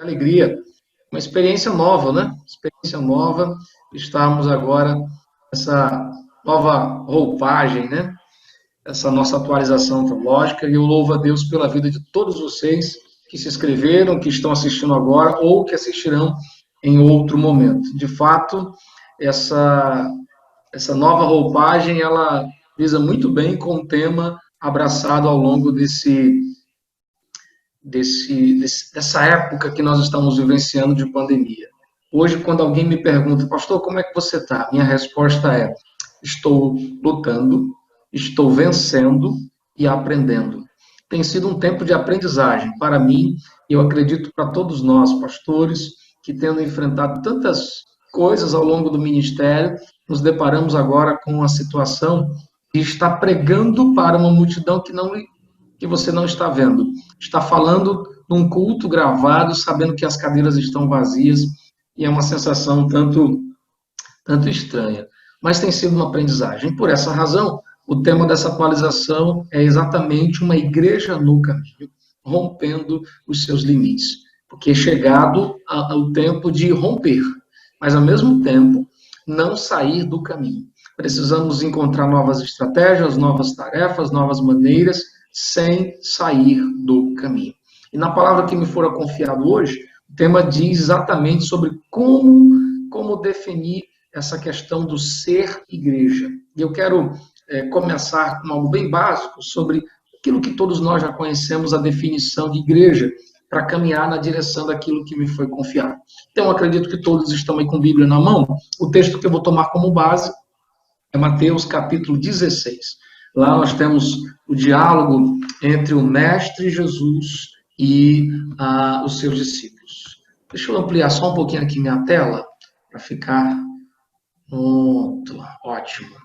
alegria, uma experiência nova, né? Experiência nova, estarmos agora nessa nova roupagem, né? Essa nossa atualização teológica, e eu louvo a Deus pela vida de todos vocês que se inscreveram, que estão assistindo agora, ou que assistirão em outro momento. De fato, essa nova roupagem, ela visa muito bem com o tema abraçado ao longo dessa época que nós estamos vivenciando de pandemia. Hoje, quando alguém me pergunta, pastor, como é que você está? Minha resposta é, estou lutando, estou vencendo e aprendendo. Tem sido um tempo de aprendizagem para mim, e eu acredito para todos nós, pastores, que tendo enfrentado tantas coisas ao longo do ministério, nos deparamos agora com uma situação de estar pregando para uma multidão que você não está vendo. Está falando num culto gravado, sabendo que as cadeiras estão vazias, e é uma sensação tanto estranha. Mas tem sido uma aprendizagem. Por essa razão, o tema dessa atualização é exatamente uma igreja no caminho, rompendo os seus limites. Porque é chegado o tempo de romper, mas ao mesmo tempo não sair do caminho. Precisamos encontrar novas estratégias, novas tarefas, novas maneiras, sem sair do caminho. E na palavra que me fora confiado hoje, o tema diz exatamente sobre como definir essa questão do ser igreja. E eu quero começar com algo bem básico sobre aquilo que todos nós já conhecemos, a definição de igreja, para caminhar na direção daquilo que me foi confiado. Então, acredito que todos estão aí com a Bíblia na mão. O texto que eu vou tomar como base é Mateus capítulo 16. Lá nós temos o diálogo entre o Mestre Jesus e os seus discípulos. Deixa eu ampliar só um pouquinho aqui minha tela, para ficar pronto. Ótimo.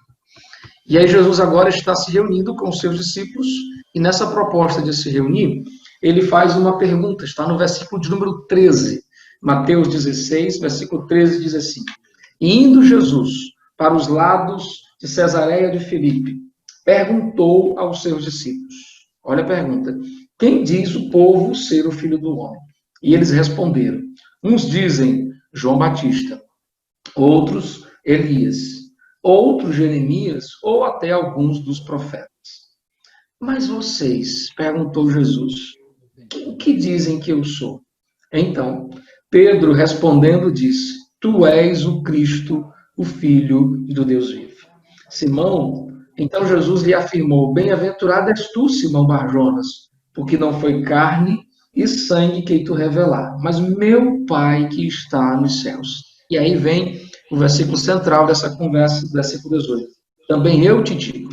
E aí Jesus agora está se reunindo com os seus discípulos, e nessa proposta de se reunir, ele faz uma pergunta, está no versículo de número 13. Mateus 16, versículo 13, diz assim: indo Jesus para os lados de Cesareia de Filipe, perguntou aos seus discípulos, olha a pergunta, quem diz o povo ser o Filho do Homem? E eles responderam, uns dizem João Batista, outros Elias, outros Jeremias, ou até alguns dos profetas. Mas vocês, perguntou Jesus, o que dizem que eu sou? Então, Pedro respondendo disse, tu és o Cristo, o Filho do Deus vivo. Simão, então Jesus lhe afirmou, bem-aventurado és tu, Simão Barjonas, porque não foi carne e sangue que tu revelar, mas meu Pai que está nos céus. E aí vem o versículo central dessa conversa, versículo 18. Também eu te digo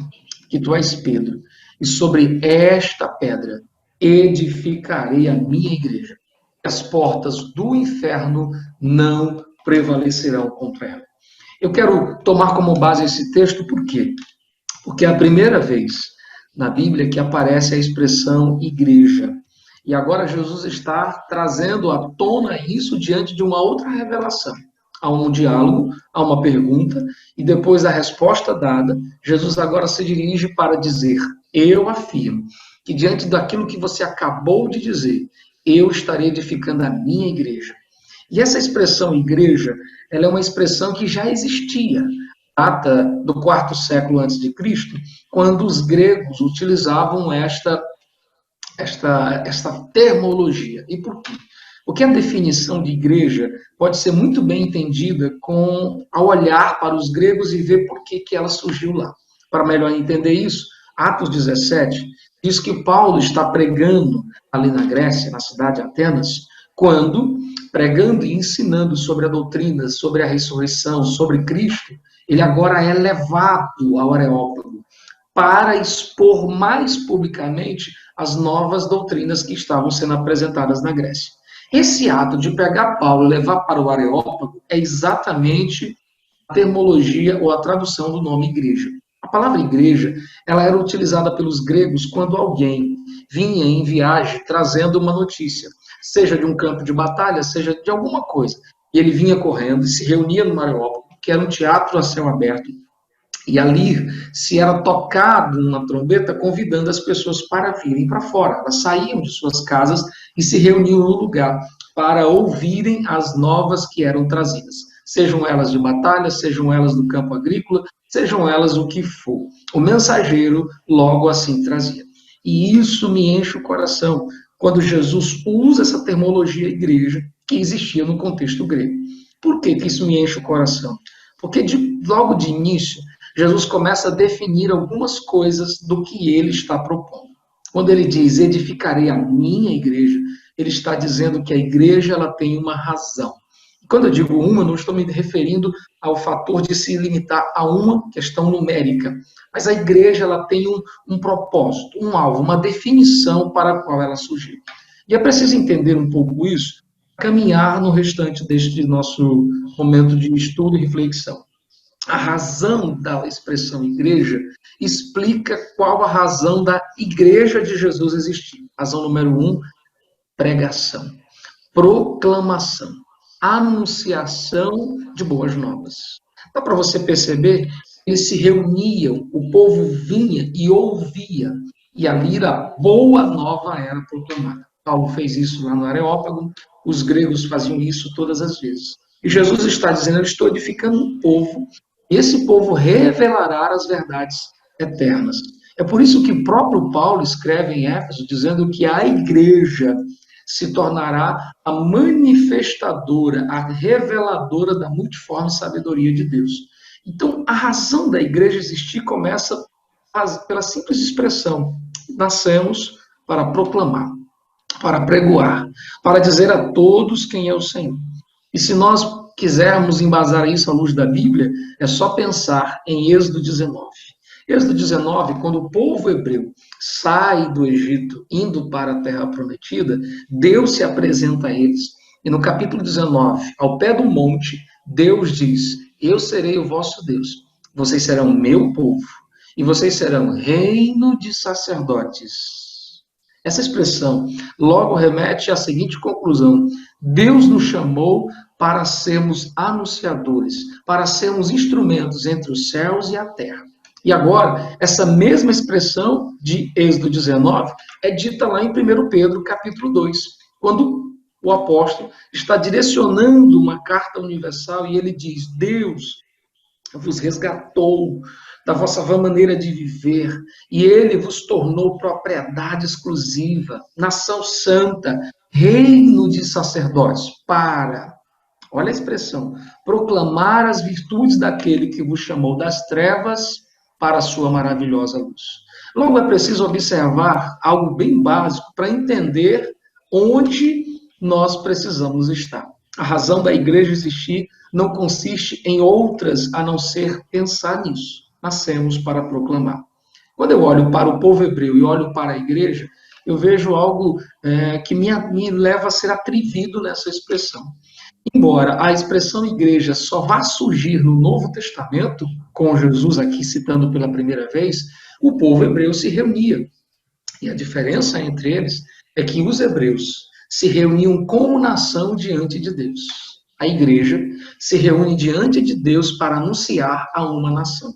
que tu és Pedro, e sobre esta pedra edificarei a minha igreja. As portas do inferno não prevalecerão contra ela. Eu quero tomar como base esse texto, por quê? Porque é a primeira vez na Bíblia que aparece a expressão igreja. E agora Jesus está trazendo à tona isso diante de uma outra revelação. Há um diálogo, há uma pergunta, e depois da resposta dada, Jesus agora se dirige para dizer, eu afirmo que diante daquilo que você acabou de dizer, eu estarei edificando a minha igreja. E essa expressão igreja, ela é uma expressão que já existia, data do 4º século antes de Cristo, quando os gregos utilizavam esta termologia. E por quê? Porque a definição de igreja pode ser muito bem entendida ao olhar para os gregos e ver por que ela surgiu lá. Para melhor entender isso, Atos 17 diz que Paulo está pregando ali na Grécia, na cidade de Atenas, quando, pregando e ensinando sobre a doutrina, sobre a ressurreição, sobre Cristo, ele agora é levado ao Areópago para expor mais publicamente as novas doutrinas que estavam sendo apresentadas na Grécia. Esse ato de pegar Paulo e levar para o Areópago é exatamente a termologia ou a tradução do nome igreja. A palavra igreja, ela era utilizada pelos gregos quando alguém vinha em viagem trazendo uma notícia, seja de um campo de batalha, seja de alguma coisa. E ele vinha correndo e se reunia no Areópago, que era um teatro a céu aberto, e ali se era tocado uma trombeta convidando as pessoas para virem para fora. Elas saíam de suas casas e se reuniam no lugar para ouvirem as novas que eram trazidas. Sejam elas de batalha, sejam elas do campo agrícola, sejam elas o que for. O mensageiro logo assim trazia. E isso me enche o coração quando Jesus usa essa terminologia igreja que existia no contexto grego. Por que isso me enche o coração? Porque logo de início, Jesus começa a definir algumas coisas do que ele está propondo. Quando ele diz, edificarei a minha igreja, ele está dizendo que a igreja ela tem uma razão. E quando eu digo uma, não estou me referindo ao fator de se limitar a uma questão numérica, mas a igreja ela tem um propósito, um alvo, uma definição para a qual ela surgiu. E é preciso entender um pouco isso, caminhar no restante deste nosso momento de estudo e reflexão. A razão da expressão igreja explica qual a razão da igreja de Jesus existir. Razão número 1, pregação, proclamação, anunciação de boas novas. Dá para você perceber? Eles se reuniam, o povo vinha e ouvia, e ali a boa nova era proclamada. Paulo fez isso lá no Areópago, os gregos faziam isso todas as vezes. E Jesus está dizendo, eu estou edificando um povo, e esse povo revelará as verdades eternas. É por isso que o próprio Paulo escreve em Éfeso, dizendo que a igreja se tornará a manifestadora, a reveladora da multiforme sabedoria de Deus. Então, a razão da igreja existir começa pela simples expressão, nascemos para proclamar, para pregoar, para dizer a todos quem é o Senhor. E se nós quisermos embasar isso à luz da Bíblia, é só pensar em Êxodo 19. Êxodo 19, quando o povo hebreu sai do Egito, indo para a terra prometida, Deus se apresenta a eles. E no capítulo 19, ao pé do monte, Deus diz, eu serei o vosso Deus, vocês serão meu povo, e vocês serão reino de sacerdotes. Essa expressão logo remete à seguinte conclusão, Deus nos chamou para sermos anunciadores, para sermos instrumentos entre os céus e a terra. E agora, essa mesma expressão de Êxodo 19 é dita lá em 1 Pedro, capítulo 2, quando o apóstolo está direcionando uma carta universal e ele diz, Deus vos resgatou da vossa vã maneira de viver e ele vos tornou propriedade exclusiva, nação santa, reino de sacerdotes, para... Olha a expressão, proclamar as virtudes daquele que vos chamou das trevas para a sua maravilhosa luz. Logo, é preciso observar algo bem básico para entender onde nós precisamos estar. A razão da igreja existir não consiste em outras a não ser pensar nisso. Nascemos para proclamar. Quando eu olho para o povo hebreu e olho para a igreja, eu vejo algo que me leva a ser atrevido nessa expressão. Embora a expressão igreja só vá surgir no Novo Testamento, com Jesus aqui citando pela primeira vez, o povo hebreu se reunia. E a diferença entre eles é que os hebreus se reuniam como nação diante de Deus. A igreja se reúne diante de Deus para anunciar a uma nação.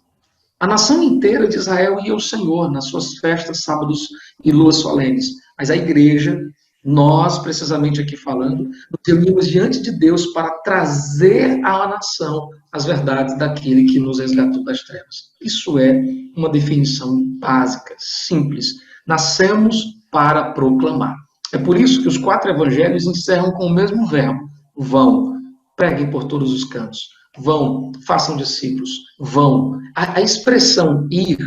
A nação inteira de Israel ia ao Senhor nas suas festas, sábados e luas solenes. Mas a igreja, nós, precisamente aqui falando, nos reunimos diante de Deus para trazer à nação as verdades daquele que nos resgatou das trevas. Isso é uma definição básica, simples. Nascemos para proclamar. É por isso que os 4 evangelhos encerram com o mesmo verbo. Vão, preguem por todos os cantos. Vão, façam discípulos. Vão. A expressão ir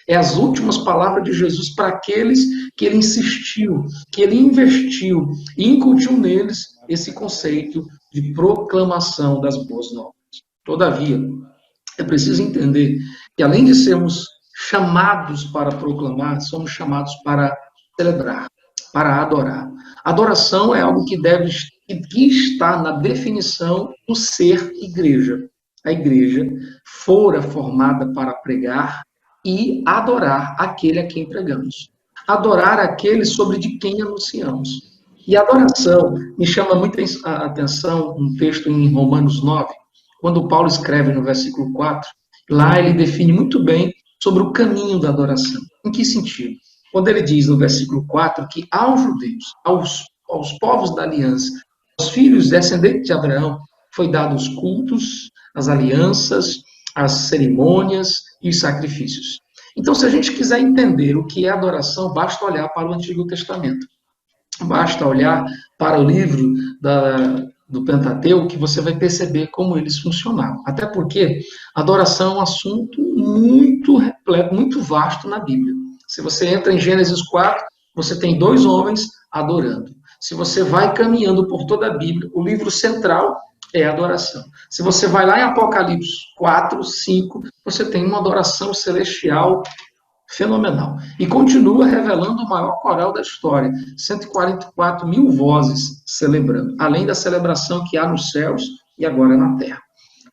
é as últimas palavras de Jesus para aqueles que ele insistiu, que ele investiu e incutiu neles esse conceito de proclamação das boas novas. Todavia, é preciso entender que além de sermos chamados para proclamar, somos chamados para celebrar, para adorar. Adoração é algo que está na definição do ser igreja. A igreja fora formada para pregar e adorar aquele a quem pregamos. Adorar aquele sobre de quem anunciamos. E a adoração me chama muita atenção um texto em Romanos 9, quando Paulo escreve no versículo 4, lá ele define muito bem sobre o caminho da adoração. Em que sentido? Quando ele diz no versículo 4 que aos judeus, aos povos da aliança, filhos descendentes de Abraão foi dado os cultos, as alianças, as cerimônias e os sacrifícios. Então, se a gente quiser entender o que é adoração, basta olhar para o Antigo Testamento. Basta olhar para o livro do Pentateuco que você vai perceber como eles funcionavam. Até porque adoração é um assunto muito repleto, muito vasto na Bíblia. Se você entra em Gênesis 4, você tem 2 homens adorando. Se você vai caminhando por toda a Bíblia, o livro central é a adoração. Se você vai lá em Apocalipse 4, 5, você tem uma adoração celestial fenomenal. E continua revelando o maior coral da história, 144 mil vozes celebrando, além da celebração que há nos céus e agora na terra.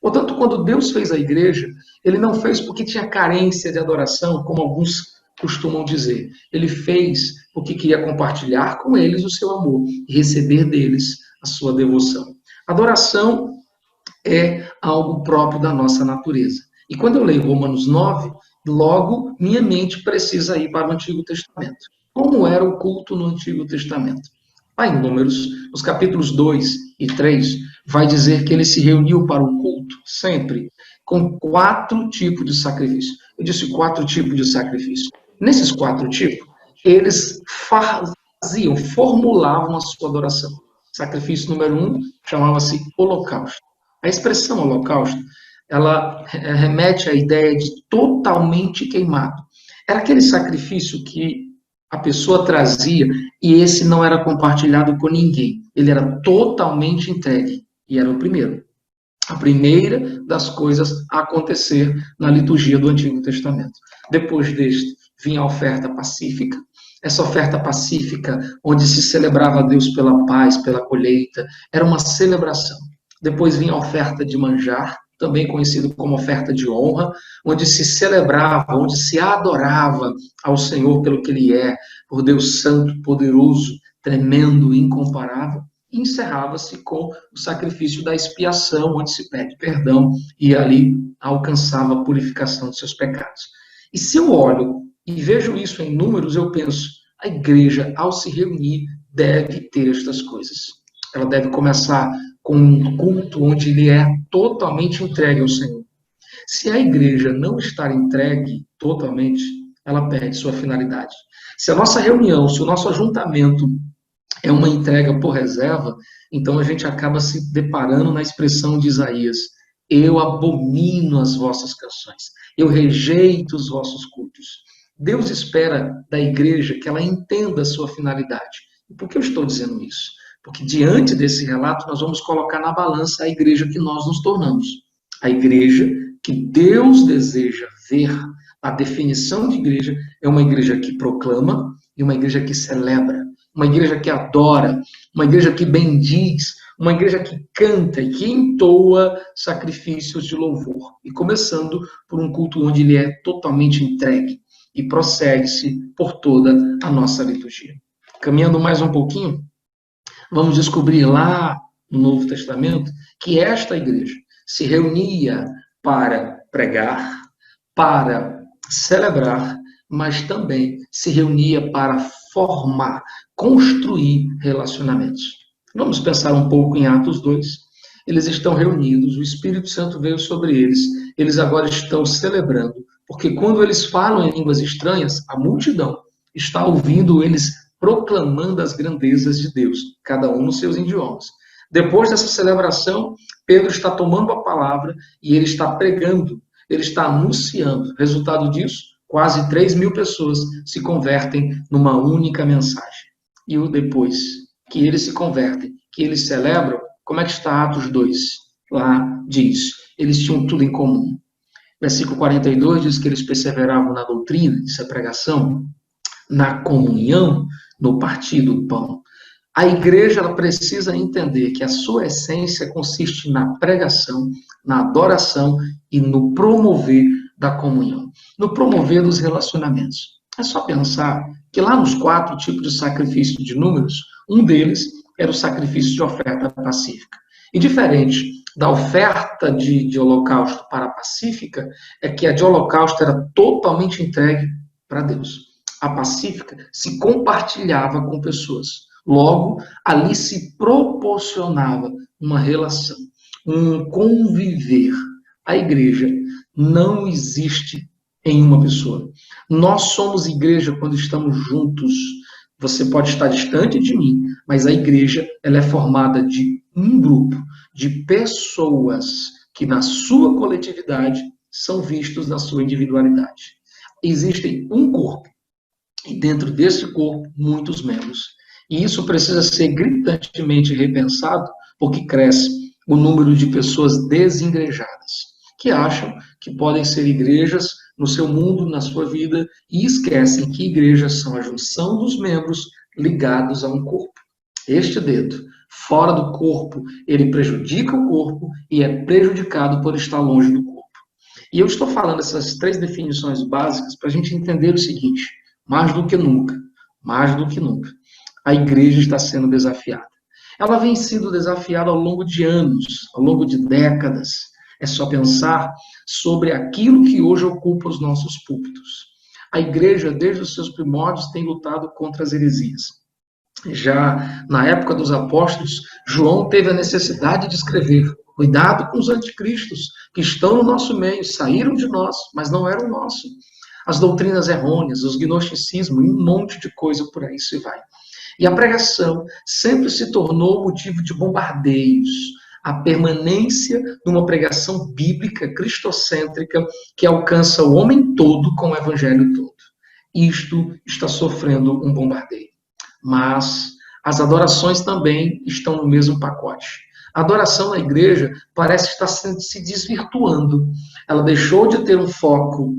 Portanto, quando Deus fez a igreja, ele não fez porque tinha carência de adoração, como alguns costumam dizer. Ele fez porque queria compartilhar com eles o seu amor e receber deles a sua devoção. Adoração é algo próprio da nossa natureza. E quando eu leio Romanos 9, logo minha mente precisa ir para o Antigo Testamento. Como era o culto no Antigo Testamento? Lá em Números, nos capítulos 2 e 3, vai dizer que ele se reuniu para o culto, sempre, com 4 tipos de sacrifício. Eu disse 4 tipos de sacrifício. Nesses 4 tipos, eles formulavam a sua adoração. Sacrifício número 1 chamava-se holocausto. A expressão holocausto, ela remete à ideia de totalmente queimado. Era aquele sacrifício que a pessoa trazia e esse não era compartilhado com ninguém. Ele era totalmente entregue e era o primeiro. A primeira das coisas a acontecer na liturgia do Antigo Testamento. Depois deste, vinha a oferta pacífica. Essa oferta pacífica, onde se celebrava a Deus pela paz, pela colheita, era uma celebração. Depois vinha a oferta de manjar, também conhecido como oferta de honra, onde se celebrava, onde se adorava ao Senhor pelo que Ele é, por Deus santo, poderoso, tremendo, incomparável. E encerrava-se com o sacrifício da expiação, onde se pede perdão e ali alcançava a purificação de seus pecados. E se eu olho e vejo isso em Números, eu penso, a igreja, ao se reunir, deve ter estas coisas. Ela deve começar com um culto onde ele é totalmente entregue ao Senhor. Se a igreja não estar entregue totalmente, ela perde sua finalidade. Se a nossa reunião, se o nosso ajuntamento é uma entrega por reserva, então a gente acaba se deparando na expressão de Isaías: eu abomino as vossas canções, eu rejeito os vossos cultos. Deus espera da igreja que ela entenda a sua finalidade. E por que eu estou dizendo isso? Porque diante desse relato nós vamos colocar na balança a igreja que nós nos tornamos. A igreja que Deus deseja ver. A definição de igreja é uma igreja que proclama e uma igreja que celebra, uma igreja que adora, uma igreja que bendiz, uma igreja que canta e que entoa sacrifícios de louvor. E começando por um culto onde ele é totalmente entregue e prossegue-se por toda a nossa liturgia. Caminhando mais um pouquinho, vamos descobrir lá no Novo Testamento que esta igreja se reunia para pregar, para celebrar, mas também se reunia para formar, construir relacionamentos. Vamos pensar um pouco em Atos 2. Eles estão reunidos, o Espírito Santo veio sobre eles, eles agora estão celebrando, porque quando eles falam em línguas estranhas, a multidão está ouvindo eles proclamando as grandezas de Deus, cada um nos seus idiomas. Depois dessa celebração, Pedro está tomando a palavra e ele está pregando, ele está anunciando. Resultado disso, quase 3.000 pessoas se convertem numa única mensagem. E depois que eles se convertem, que eles celebram, como é que está Atos 2? Lá diz, eles tinham tudo em comum. Versículo 42 diz que eles perseveravam na doutrina, isso é pregação, na comunhão, no partir do pão. A igreja ela precisa entender que a sua essência consiste na pregação, na adoração e no promover da comunhão, no promover dos relacionamentos. É só pensar que lá nos 4 tipos de sacrifício de Números, um deles era o sacrifício de oferta pacífica. E diferente da oferta de holocausto para a pacífica, é que a de holocausto era totalmente entregue para Deus. A pacífica se compartilhava com pessoas. Logo, ali se proporcionava uma relação, um conviver. A igreja não existe em uma pessoa. Nós somos igreja quando estamos juntos. Você pode estar distante de mim, mas a igreja ela é formada de um grupo de pessoas que na sua coletividade são vistos na sua individualidade. Existe um corpo e dentro desse corpo muitos membros. E isso precisa ser gritantemente repensado porque cresce o número de pessoas desengrejadas que acham que podem ser igrejas no seu mundo, na sua vida, e esquecem que igrejas são a junção dos membros ligados a um corpo. Este dedo, fora do corpo, ele prejudica o corpo e é prejudicado por estar longe do corpo. E eu estou falando essas 3 definições básicas para a gente entender o seguinte: mais do que nunca, a igreja está sendo desafiada. Ela vem sendo desafiada ao longo de anos, ao longo de décadas. É só pensar sobre aquilo que hoje ocupa os nossos púlpitos. A igreja, desde os seus primórdios, tem lutado contra as heresias. Já na época dos apóstolos, João teve a necessidade de escrever: cuidado com os anticristos que estão no nosso meio, saíram de nós, mas não eram nosso. As doutrinas errôneas, os gnosticismo e um monte de coisa por aí se vai. E a pregação sempre se tornou motivo de bombardeios. A permanência numa pregação bíblica, cristocêntrica, que alcança o homem todo com o evangelho todo. Isto está sofrendo um bombardeio. Mas as adorações também estão no mesmo pacote. A adoração na igreja parece estar se desvirtuando. Ela deixou de ter um foco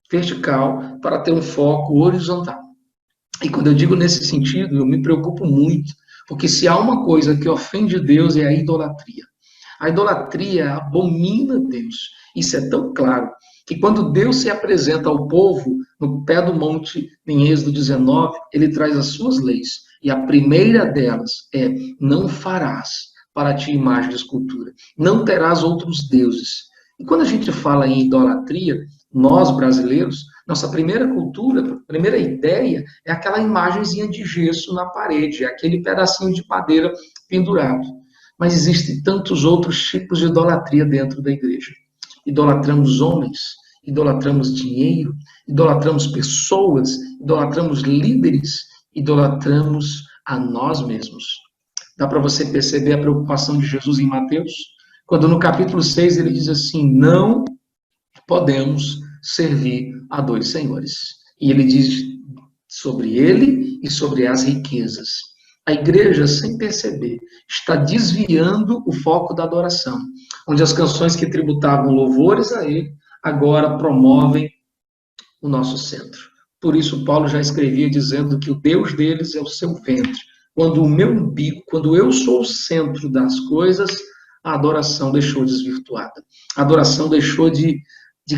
vertical para ter um foco horizontal. E quando eu digo nesse sentido, eu me preocupo muito, porque se há uma coisa que ofende Deus é a idolatria. A idolatria abomina Deus. Isso é tão claro que quando Deus se apresenta ao povo no pé do monte, em Êxodo 19, ele traz as suas leis. E a primeira delas é: não farás para ti imagem de escultura, não terás outros deuses. E quando a gente fala em idolatria, nós brasileiros, nossa primeira cultura, primeira ideia é aquela imagenzinha de gesso na parede, aquele pedacinho de madeira pendurado. Mas existem tantos outros tipos de idolatria dentro da igreja. Idolatramos homens, idolatramos dinheiro, idolatramos pessoas, idolatramos líderes, idolatramos a nós mesmos. Dá para você perceber a preocupação de Jesus em Mateus? Quando no capítulo 6 ele diz assim: não podemos servir a 2 senhores. E ele diz sobre ele e sobre as riquezas. A igreja, sem perceber, está desviando o foco da adoração, onde as canções que tributavam louvores a ele, agora promovem o nosso centro. Por isso, Paulo já escrevia dizendo que o Deus deles é o seu ventre. Quando o meu umbigo, quando eu sou o centro das coisas, a adoração deixou desvirtuada. A adoração deixou de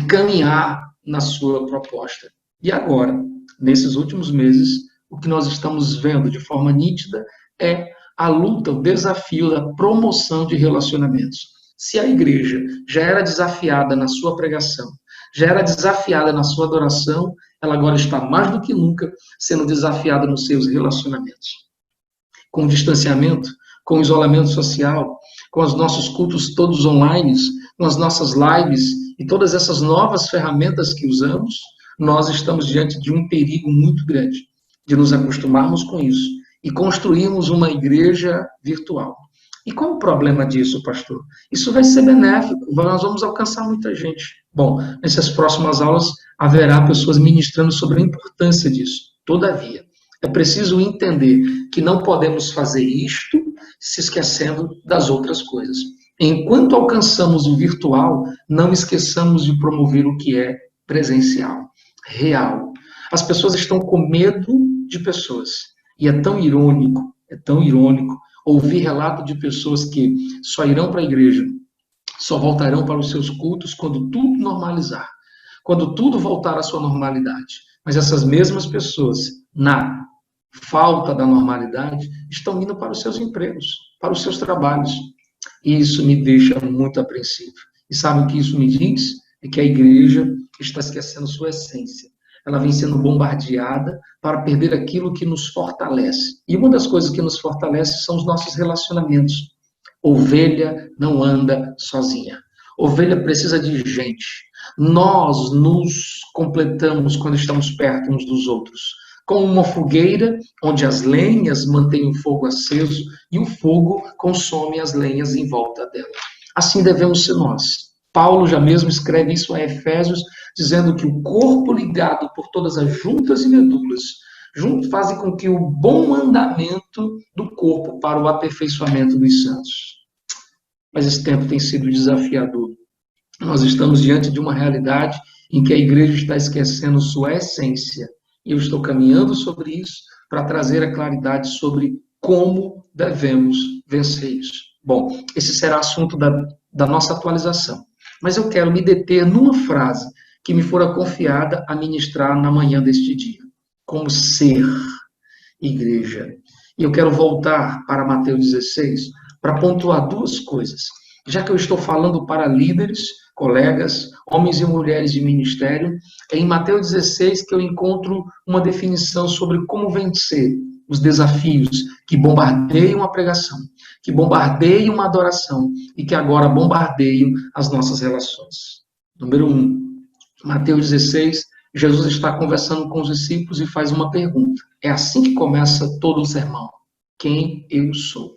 caminhar na sua proposta. E agora, nesses últimos meses, o que nós estamos vendo de forma nítida é a luta, o desafio da promoção de relacionamentos. Se a igreja já era desafiada na sua pregação, já era desafiada na sua adoração, ela agora está mais do que nunca sendo desafiada nos seus relacionamentos. Com o distanciamento, com o isolamento social, com os nossos cultos todos online, com as nossas lives e todas essas novas ferramentas que usamos, nós estamos diante de um perigo muito grande de nos acostumarmos com isso e construirmos uma igreja virtual. E qual o problema disso, pastor? Isso vai ser benéfico, nós vamos alcançar muita gente. Bom, nessas próximas aulas haverá pessoas ministrando sobre a importância disso. Todavia, é preciso entender que não podemos fazer isto se esquecendo das outras coisas. Enquanto alcançamos o virtual, não esqueçamos de promover o que é presencial, real. As pessoas estão com medo de pessoas. E é tão irônico ouvir relato de pessoas que só irão para a igreja, só voltarão para os seus cultos quando tudo normalizar, quando tudo voltar à sua normalidade. Mas essas mesmas pessoas, na falta da normalidade, estão indo para os seus empregos, para os seus trabalhos. E isso me deixa muito apreensivo. E sabe o que isso me diz? É que a igreja está esquecendo sua essência. ela vem sendo bombardeada para perder aquilo que nos fortalece. E uma das coisas que nos fortalece são os nossos relacionamentos. Ovelha não anda sozinha. Ovelha precisa de gente. Nós nos completamos quando estamos perto uns dos outros. Com uma fogueira, onde as lenhas mantêm o fogo aceso e o fogo consome as lenhas em volta dela. Assim devemos ser nós. Paulo já mesmo escreve isso a Efésios, dizendo que o corpo ligado por todas as juntas e medulas fazem com que o bom andamento do corpo para o aperfeiçoamento dos santos. Mas esse tempo tem sido desafiador. Nós estamos diante de uma realidade em que a igreja está esquecendo sua essência. E eu estou caminhando sobre isso para trazer a claridade sobre como devemos vencer isso. Bom, esse será assunto da nossa atualização. Mas eu quero me deter numa frase que me fora confiada a ministrar na manhã deste dia. Como ser igreja. E eu quero voltar para Mateus 16 para pontuar duas coisas. Já que eu estou falando para líderes, colegas, homens e mulheres de ministério, é em Mateus 16 que eu encontro uma definição sobre como vencer os desafios que bombardeiam a pregação, que bombardeiam a adoração e que agora bombardeiam as nossas relações. Número 1, Mateus 16, Jesus está conversando com os discípulos e faz uma pergunta. É assim que começa todo o sermão. Quem eu sou?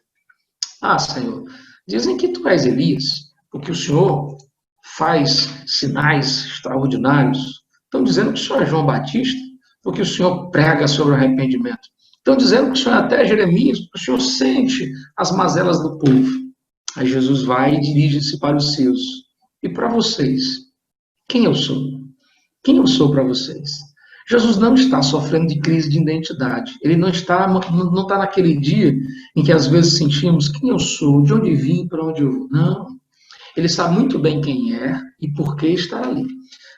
Ah, Senhor, dizem que tu és Elias, porque o Senhor faz sinais extraordinários. Estão dizendo que o Senhor é João Batista, porque o Senhor prega sobre o arrependimento. Estão dizendo que o Senhor é até Jeremias, porque o Senhor sente as mazelas do povo. Aí Jesus vai e dirige-se para os seus. E para vocês, quem eu sou? Quem eu sou para vocês? Jesus não está sofrendo de crise de identidade. Ele não está naquele dia em que às vezes sentimos quem eu sou, de onde vim, para onde eu vou. Não. Ele sabe muito bem quem é e por que está ali.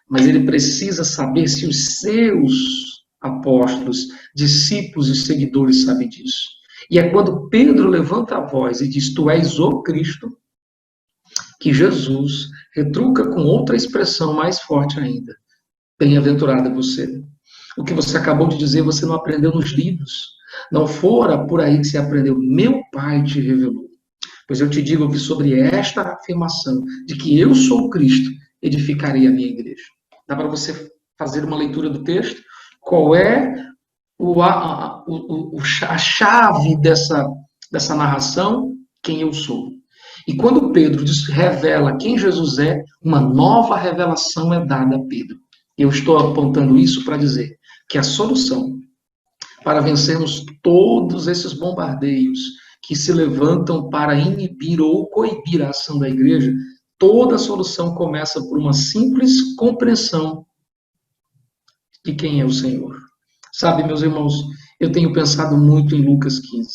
Mas ele precisa saber se os seus apóstolos, discípulos e seguidores sabem disso. E é quando Pedro levanta a voz e diz, tu és o Cristo, que Jesus retruca com outra expressão mais forte ainda. Bem-aventurada você. O que você acabou de dizer, você não aprendeu nos livros. Não fora por aí que você aprendeu. Meu Pai te revelou. Pois eu te digo que sobre esta afirmação de que eu sou o Cristo, edificarei a minha igreja. Dá para você fazer uma leitura do texto? Qual é a chave dessa narração? Quem eu sou. E quando Pedro revela quem Jesus é, uma nova revelação é dada a Pedro. Eu estou apontando isso para dizer que a solução para vencermos todos esses bombardeios que se levantam para inibir ou coibir a ação da igreja, toda a solução começa por uma simples compreensão de quem é o Senhor. Sabe, meus irmãos, eu tenho pensado muito em Lucas 15.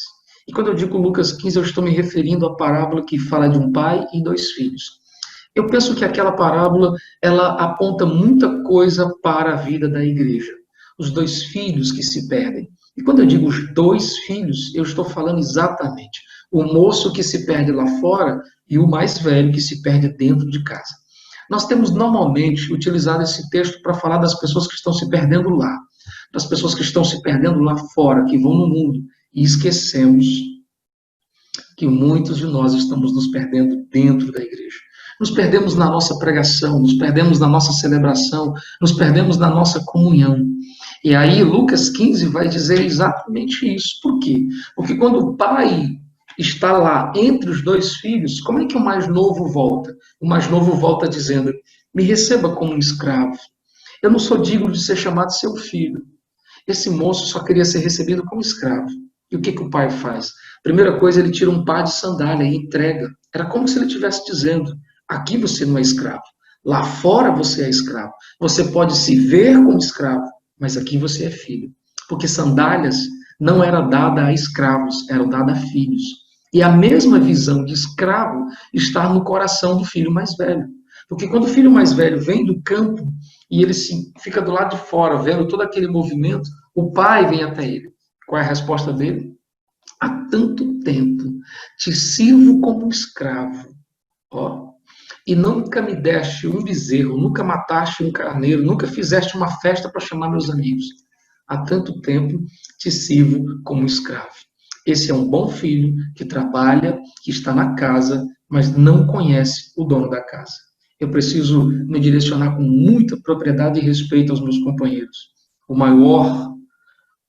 E quando eu digo Lucas 15, eu estou me referindo à parábola que fala de um pai e dois filhos. Eu penso que aquela parábola, ela aponta muita coisa para a vida da igreja. Os dois filhos que se perdem. E quando eu digo os dois filhos, eu estou falando exatamente o moço que se perde lá fora e o mais velho que se perde dentro de casa. Nós temos normalmente utilizado esse texto para falar das pessoas que estão se perdendo lá, das pessoas que estão se perdendo lá fora, que vão no mundo, e esquecemos que muitos de nós estamos nos perdendo dentro da igreja. Nos perdemos na nossa pregação, nos perdemos na nossa celebração, nos perdemos na nossa comunhão. E aí Lucas 15 vai dizer exatamente isso. Por quê? Porque quando o pai está lá entre os dois filhos, como é que o mais novo volta? O mais novo volta dizendo, me receba como um escravo. Eu não sou digno de ser chamado seu filho. Esse moço só queria ser recebido como escravo. E o que o pai faz? Primeira coisa, ele tira um par de sandália e entrega. Era como se ele estivesse dizendo, aqui você não é escravo. Lá fora você é escravo. Você pode se ver como escravo, mas aqui você é filho. Porque sandálias não era dada a escravos, eram dadas a filhos. E a mesma visão de escravo está no coração do filho mais velho. Porque quando o filho mais velho vem do campo e ele fica do lado de fora, vendo todo aquele movimento, o pai vem até ele. Qual é a resposta dele? Há tanto tempo te sirvo como escravo. Ó, e nunca me deste um bezerro, nunca mataste um carneiro, nunca fizeste uma festa para chamar meus amigos. Há tanto tempo te sirvo como escravo. Esse é um bom filho que trabalha, que está na casa, mas não conhece o dono da casa. Eu preciso me direcionar com muita propriedade e respeito aos meus companheiros. O maior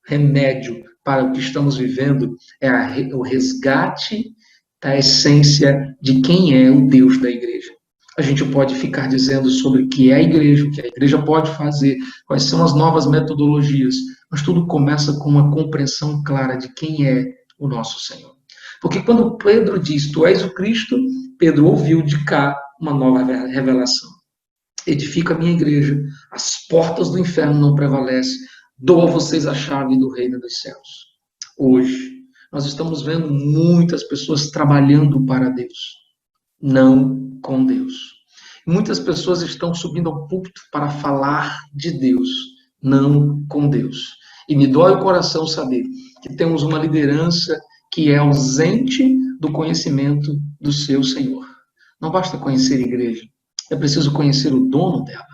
remédio para o que estamos vivendo é o resgate da essência de quem é o Deus da igreja. A gente pode ficar dizendo sobre o que é a igreja, o que a igreja pode fazer, quais são as novas metodologias, mas tudo começa com uma compreensão clara de quem é o nosso Senhor. Porque quando Pedro diz, tu és o Cristo, Pedro ouviu de cá uma nova revelação. Edifico a minha igreja, as portas do inferno não prevalecem, dou a vocês a chave do reino dos céus. Hoje, nós estamos vendo muitas pessoas trabalhando para Deus, não com Deus. Muitas pessoas estão subindo ao púlpito para falar de Deus, não com Deus. E me dói o coração saber que temos uma liderança que é ausente do conhecimento do seu Senhor. Não basta conhecer a igreja, é preciso conhecer o dono dela.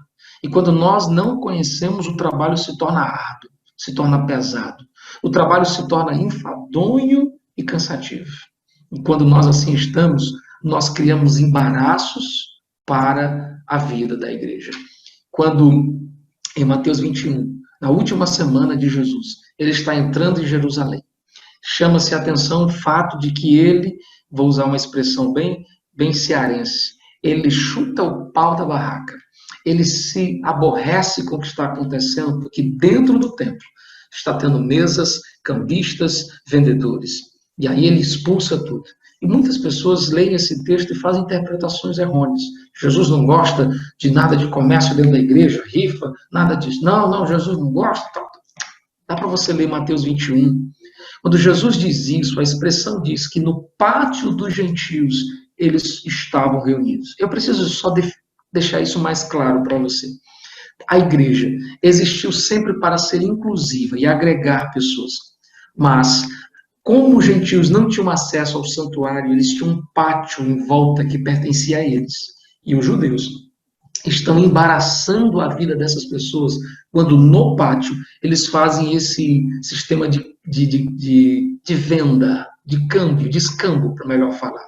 E quando nós não conhecemos, o trabalho se torna árduo, se torna pesado. O trabalho se torna enfadonho e cansativo. E quando nós assim estamos, nós criamos embaraços para a vida da igreja. Quando, em Mateus 21, na última semana de Jesus, ele está entrando em Jerusalém, chama-se a atenção o fato de que ele, vou usar uma expressão bem cearense, ele chuta o pau da barraca, ele se aborrece com o que está acontecendo, porque dentro do templo está tendo mesas, cambistas, vendedores. E aí ele expulsa tudo. E muitas pessoas leem esse texto e fazem interpretações errôneas. Jesus não gosta de nada de comércio dentro da igreja, rifa, nada disso. Não, Jesus não gosta. Dá para você ler Mateus 21. Quando Jesus diz isso, a expressão diz que no pátio dos gentios eles estavam reunidos. Eu preciso só deixar isso mais claro para você. A igreja existiu sempre para ser inclusiva e agregar pessoas. Mas, como os gentios não tinham acesso ao santuário, eles tinham um pátio em volta que pertencia a eles. E os judeus estão embaraçando a vida dessas pessoas quando no pátio eles fazem esse sistema de venda, de câmbio, de escambo, para melhor falar.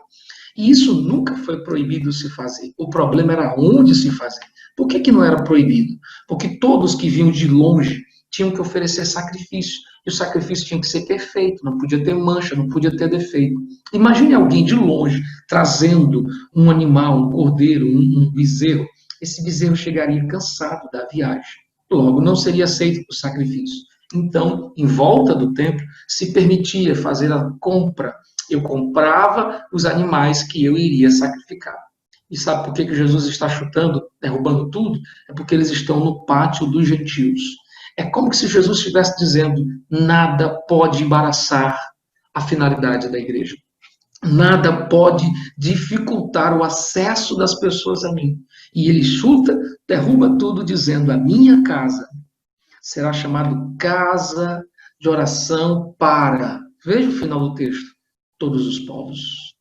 E isso nunca foi proibido se fazer. O problema era onde se fazer. Por que não era proibido? Porque todos que vinham de longe tinham que oferecer sacrifício. E o sacrifício tinha que ser perfeito, não podia ter mancha, não podia ter defeito. Imagine alguém de longe trazendo um animal, um cordeiro, um bezerro. Esse bezerro chegaria cansado da viagem. Logo, não seria aceito o sacrifício. Então, em volta do templo, se permitia fazer a compra. Eu comprava os animais que eu iria sacrificar. E sabe por que Jesus está chutando, derrubando tudo? É porque eles estão no pátio dos gentios. É como se Jesus estivesse dizendo, nada pode embaraçar a finalidade da igreja. Nada pode dificultar o acesso das pessoas a mim. E ele chuta, derruba tudo, dizendo, a minha casa será chamada casa de oração para, veja o final do texto, todos os povos.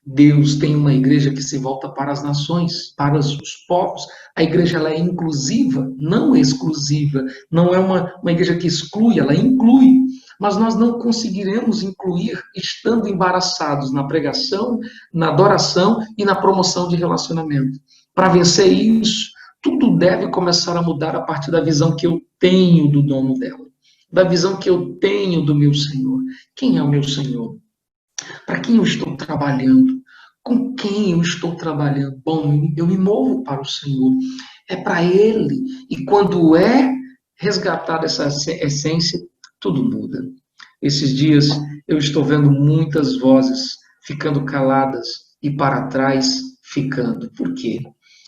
Deus tem uma igreja que se volta para as nações, para os povos. A igreja ela é inclusiva, não exclusiva. Não é uma igreja que exclui, ela inclui. Mas nós não conseguiremos incluir estando embaraçados na pregação, na adoração e na promoção de relacionamento. Para vencer isso, tudo deve começar a mudar a partir da visão que eu tenho do dono dela. Da visão que eu tenho do meu Senhor. Quem é o meu Senhor? Para quem eu estou trabalhando? Com quem eu estou trabalhando? Bom, eu me movo para o Senhor. É para Ele. E quando é resgatada essa essência, tudo muda. Esses dias eu estou vendo muitas vozes ficando caladas e para trás ficando. Por quê?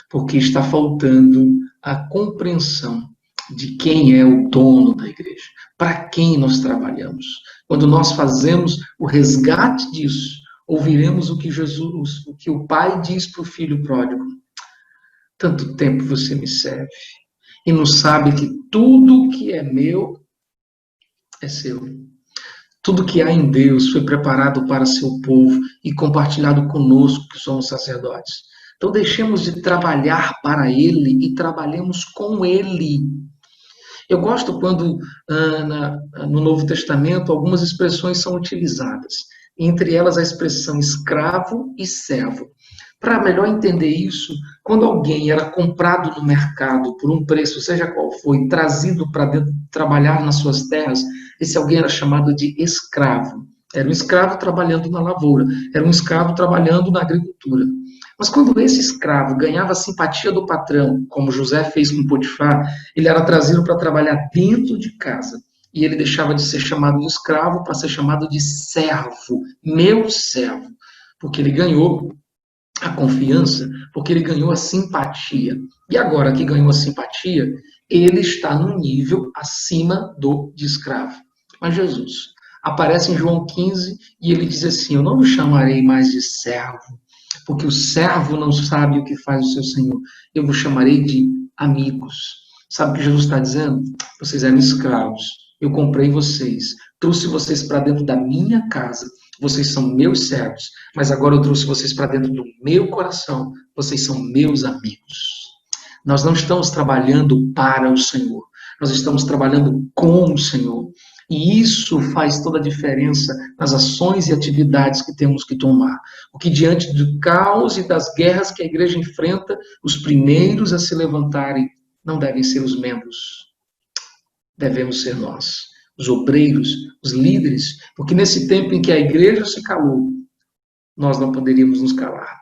Porque está faltando a compreensão de quem é o dono da igreja, para quem nós trabalhamos. Quando nós fazemos o resgate disso, ouviremos o que o pai diz para o filho pródigo. Tanto tempo você me serve e não sabe que tudo que é meu é seu. Tudo que há em Deus foi preparado para seu povo e compartilhado conosco, que somos sacerdotes. Então deixemos de trabalhar para Ele e trabalhemos com Ele. Eu gosto quando no Novo Testamento algumas expressões são utilizadas, entre elas a expressão escravo e servo. Para melhor entender isso, quando alguém era comprado no mercado por um preço, seja qual for, e trazido para trabalhar nas suas terras, esse alguém era chamado de escravo. Era um escravo trabalhando na lavoura, era um escravo trabalhando na agricultura. Mas quando esse escravo ganhava a simpatia do patrão, como José fez com Potifar, ele era trazido para trabalhar dentro de casa. E ele deixava de ser chamado de escravo para ser chamado de servo, meu servo. Porque ele ganhou a confiança, porque ele ganhou a simpatia. E agora que ganhou a simpatia, ele está num nível acima do de escravo. Mas Jesus aparece em João 15 e ele diz assim: eu não o chamarei mais de servo, porque o servo não sabe o que faz o seu senhor. Eu vos chamarei de amigos. Sabe o que Jesus está dizendo? Vocês eram escravos. Eu comprei vocês, trouxe vocês para dentro da minha casa. Vocês são meus servos, mas agora eu trouxe vocês para dentro do meu coração. Vocês são meus amigos. Nós não estamos trabalhando para o Senhor. Nós estamos trabalhando com o Senhor. E isso faz toda a diferença nas ações e atividades que temos que tomar. Porque diante do caos e das guerras que a igreja enfrenta, os primeiros a se levantarem não devem ser os membros. Devemos ser nós, os obreiros, os líderes, porque nesse tempo em que a igreja se calou, nós não poderíamos nos calar.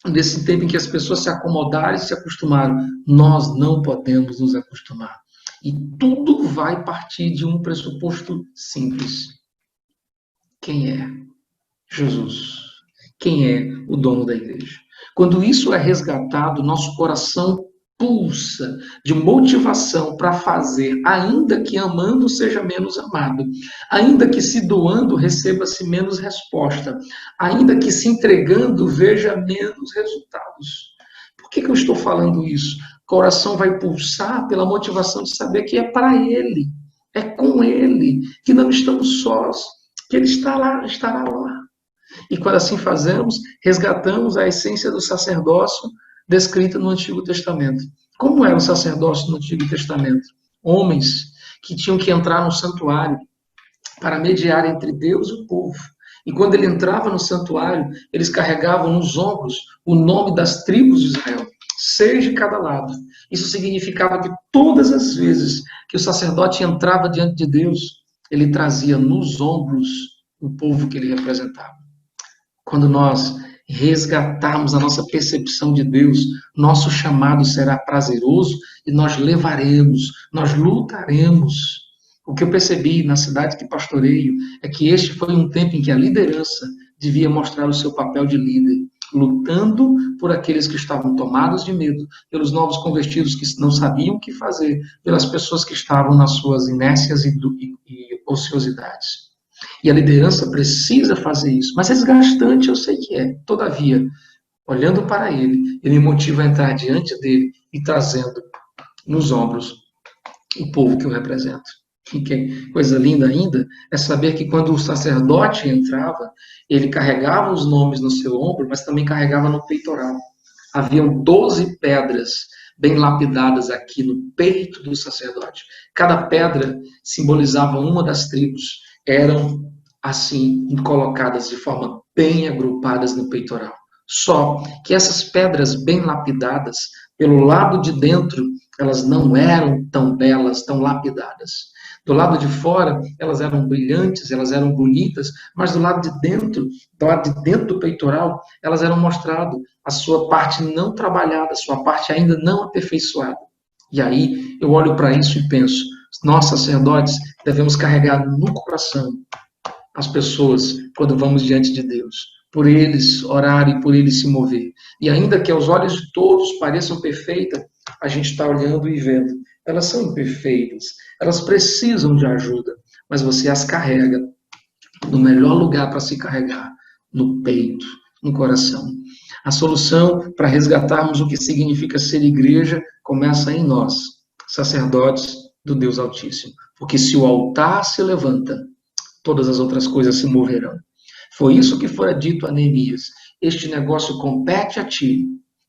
Nesse tempo em que as pessoas se acomodaram e se acostumaram, nós não podemos nos acostumar. E tudo vai partir de um pressuposto simples. Quem é Jesus? Quem é o dono da igreja? Quando isso é resgatado, nosso coração pulsa de motivação para fazer, ainda que amando seja menos amado, ainda que se doando receba-se menos resposta, ainda que se entregando veja menos resultados. Por que eu estou falando isso? O coração vai pulsar pela motivação de saber que é para Ele, é com Ele, que não estamos sós, que Ele estará lá. E quando assim fazemos, resgatamos a essência do sacerdócio descrita no Antigo Testamento. Como era o sacerdócio no Antigo Testamento? Homens que tinham que entrar no santuário para mediar entre Deus e o povo. E quando ele entrava no santuário, eles carregavam nos ombros o nome das tribos de Israel, 6 de cada lado. Isso significava que todas as vezes que o sacerdote entrava diante de Deus, ele trazia nos ombros o povo que ele representava. Quando nós resgatarmos a nossa percepção de Deus, nosso chamado será prazeroso e nós levaremos, nós lutaremos. O que eu percebi na cidade que pastoreio é que este foi um tempo em que a liderança devia mostrar o seu papel de líder, lutando por aqueles que estavam tomados de medo, pelos novos convertidos que não sabiam o que fazer, pelas pessoas que estavam nas suas inércias e ociosidades. E a liderança precisa fazer isso, mas é desgastante, eu sei que é. Todavia, olhando para ele, ele me motiva a entrar diante dele e trazendo nos ombros o povo que eu represento. E que coisa linda ainda é saber que quando o sacerdote entrava, ele carregava os nomes no seu ombro, mas também carregava no peitoral. Haviam 12 pedras bem lapidadas aqui no peito do sacerdote. Cada pedra simbolizava uma das tribos. Eram, assim, colocadas de forma bem agrupadas no peitoral. Só que essas pedras bem lapidadas, pelo lado de dentro, elas não eram tão belas, tão lapidadas. Do lado de fora, elas eram brilhantes, elas eram bonitas, mas do lado de dentro do peitoral, elas eram mostrado a sua parte não trabalhada, a sua parte ainda não aperfeiçoada. E aí eu olho para isso e penso, nós sacerdotes devemos carregar no coração as pessoas quando vamos diante de Deus, por eles orar e por eles se mover. E ainda que aos olhos de todos pareçam perfeitas, a gente está olhando e vendo. Elas são imperfeitas, elas precisam de ajuda, mas você as carrega no melhor lugar para se carregar, no peito, no coração. A solução para resgatarmos o que significa ser igreja começa em nós, sacerdotes do Deus Altíssimo. Porque se o altar se levanta, todas as outras coisas se moverão. Foi isso que fora dito a Neemias. Este negócio compete a ti.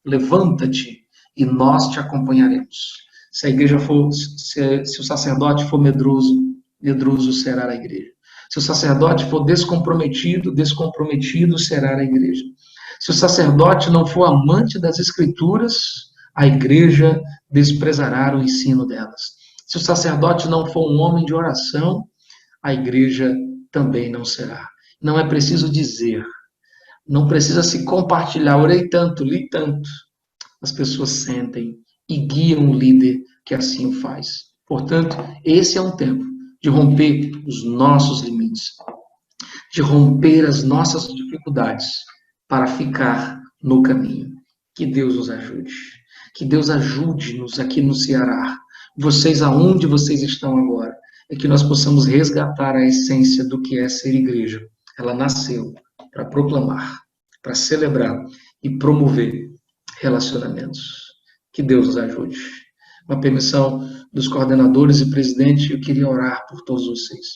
levanta-te e nós te acompanharemos. Se a igreja for, se o sacerdote for medroso, medroso será a igreja. Se o sacerdote for descomprometido, descomprometido será a igreja. Se o sacerdote não for amante das escrituras, a igreja desprezará o ensino delas. Se o sacerdote não for um homem de oração, a igreja também não será. Não é preciso dizer, não precisa se compartilhar, orei tanto, li tanto. As pessoas sentem e guiam o líder que assim o faz. Portanto, esse é um tempo de romper os nossos limites, de romper as nossas dificuldades para ficar no caminho. Que Deus nos ajude. Que Deus ajude-nos aqui no Ceará. Vocês, aonde vocês estão agora, é que nós possamos resgatar a essência do que é ser igreja. Ela nasceu para proclamar, para celebrar e promover relacionamentos. Que Deus nos ajude. Com a permissão dos coordenadores e presidente, eu queria orar por todos vocês.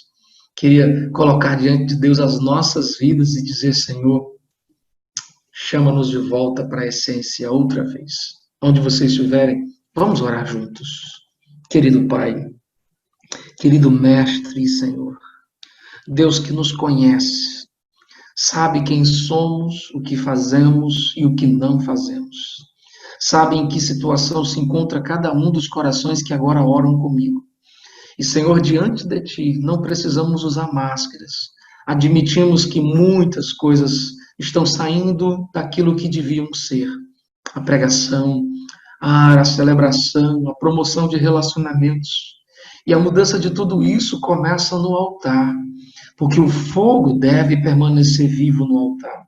Queria colocar diante de Deus as nossas vidas e dizer, Senhor, chama-nos de volta para a essência outra vez. Onde vocês estiverem, vamos orar juntos. Querido Pai, querido Mestre e Senhor, Deus que nos conhece, sabe quem somos, o que fazemos e o que não fazemos. Sabe em que situação se encontra cada um dos corações que agora oram comigo. E, Senhor, diante de Ti, não precisamos usar máscaras. Admitimos que muitas coisas estão saindo daquilo que deviam ser. A pregação, a celebração, a promoção de relacionamentos. E a mudança de tudo isso começa no altar, porque o fogo deve permanecer vivo no altar.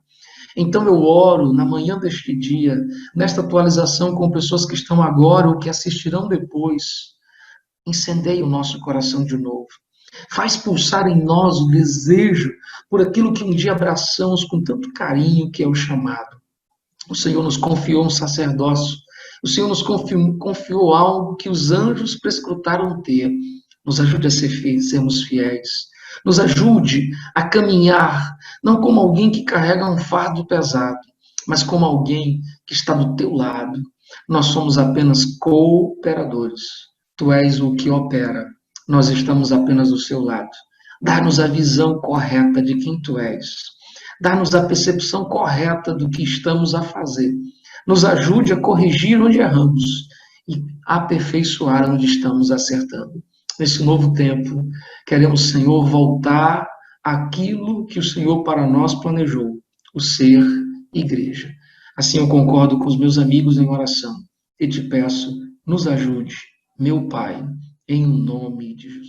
Então eu oro na manhã deste dia, nesta atualização com pessoas que estão agora ou que assistirão depois. Incendeia o nosso coração de novo. Faz pulsar em nós o desejo por aquilo que um dia abraçamos com tanto carinho, que é o chamado. O Senhor nos confiou um sacerdócio. O Senhor nos confiou algo que os anjos prescrutaram ter. Nos ajude a sermos fiéis. Nos ajude a caminhar, não como alguém que carrega um fardo pesado, mas como alguém que está do teu lado. Nós somos apenas cooperadores. Tu és o que opera. Nós estamos apenas do seu lado. Dá-nos a visão correta de quem tu és. Dá-nos a percepção correta do que estamos a fazer. Nos ajude a corrigir onde erramos e aperfeiçoar onde estamos acertando. Nesse novo tempo, queremos, Senhor, voltar àquilo que o Senhor para nós planejou, o ser igreja. Assim eu concordo com os meus amigos em oração e te peço, nos ajude, meu Pai, em nome de Jesus.